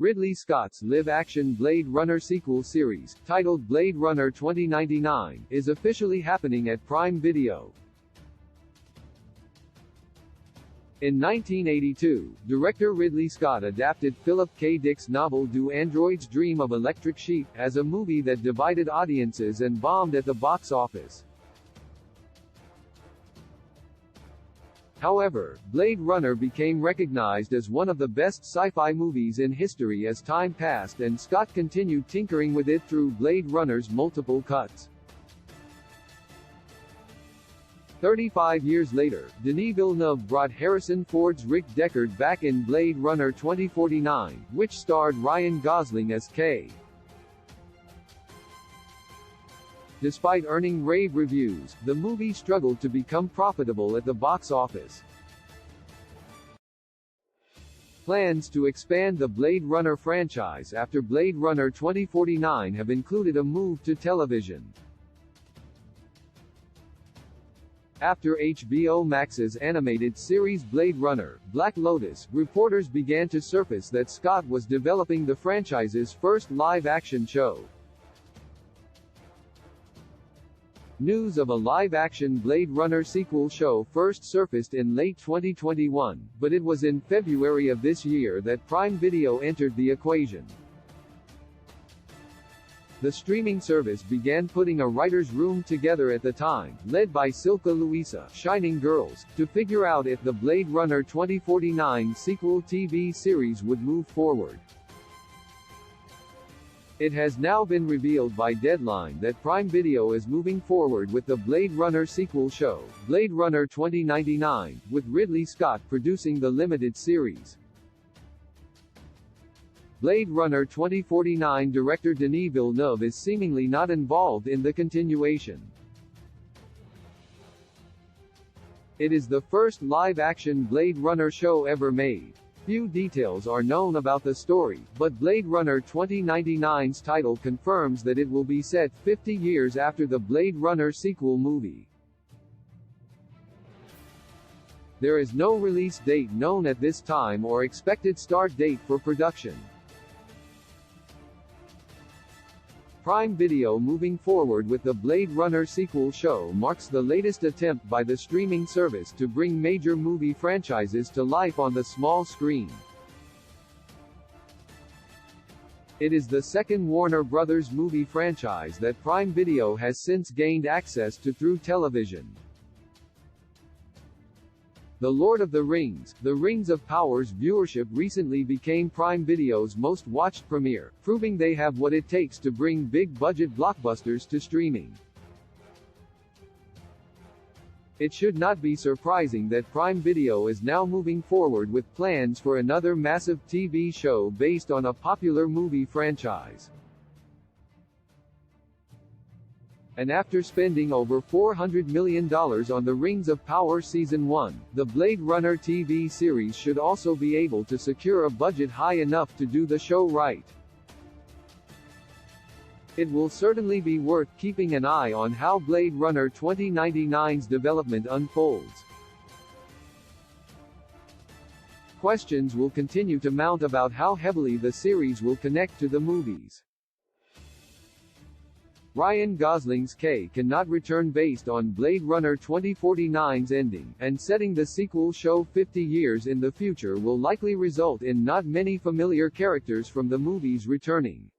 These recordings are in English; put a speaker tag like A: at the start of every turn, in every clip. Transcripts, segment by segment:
A: Ridley Scott's live-action Blade Runner sequel series, titled Blade Runner 2099, is officially happening at Prime Video. In 1982, director Ridley Scott adapted Philip K. Dick's novel Do Androids Dream of Electric Sheep as a movie that divided audiences and bombed at the box office. However, Blade Runner became recognized as one of the best sci-fi movies in history as time passed, and Scott continued tinkering with it through Blade Runner's multiple cuts. 35 years later, Denis Villeneuve brought Harrison Ford's Rick Deckard back in Blade Runner 2049, which starred Ryan Gosling as K. Despite earning rave reviews, the movie struggled to become profitable at the box office. Plans to expand the Blade Runner franchise after Blade Runner 2049 have included a move to television. After HBO Max's animated series Blade Runner: Black Lotus, reporters began to surface that Scott was developing the franchise's first live-action show. News of a live-action Blade Runner sequel show first surfaced in late 2021, but it was in February of this year that Prime Video entered the equation. The streaming service began putting a writer's room together at the time, led by Silka Luisa, Shining Girls, to figure out if the Blade Runner 2049 sequel TV series would move forward. It has now been revealed by Deadline that Prime Video is moving forward with the Blade Runner sequel show, Blade Runner 2099, with Ridley Scott producing the limited series. Blade Runner 2049 director Denis Villeneuve is seemingly not involved in the continuation. It is the first live-action Blade Runner show ever made. Few details are known about the story, but Blade Runner 2099's title confirms that it will be set 50 years after the Blade Runner sequel movie. There is no release date known at this time or expected start date for production. Prime Video moving forward with the Blade Runner sequel show marks the latest attempt by the streaming service to bring major movie franchises to life on the small screen. It is the second Warner Bros. Movie franchise that Prime Video has since gained access to through television. The Lord of the Rings: The Rings of Power's viewership recently became Prime Video's most watched premiere, proving they have what it takes to bring big-budget blockbusters to streaming. It should not be surprising that Prime Video is now moving forward with plans for another massive TV show based on a popular movie franchise. And after spending over $400 million on The Rings of Power Season 1, the Blade Runner TV series should also be able to secure a budget high enough to do the show right. It will certainly be worth keeping an eye on how Blade Runner 2099's development unfolds. Questions will continue to mount about how heavily the series will connect to the movies. Ryan Gosling's K cannot return based on Blade Runner 2049's ending, and setting the sequel show 50 years in the future will likely result in not many familiar characters from the movies returning.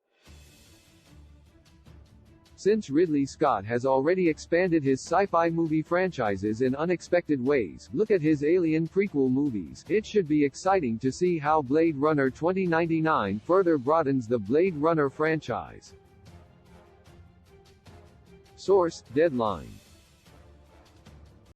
A: Since Ridley Scott has already expanded his sci-fi movie franchises in unexpected ways, look at his Alien prequel movies, it should be exciting to see how Blade Runner 2099 further broadens the Blade Runner franchise. Source: Deadline.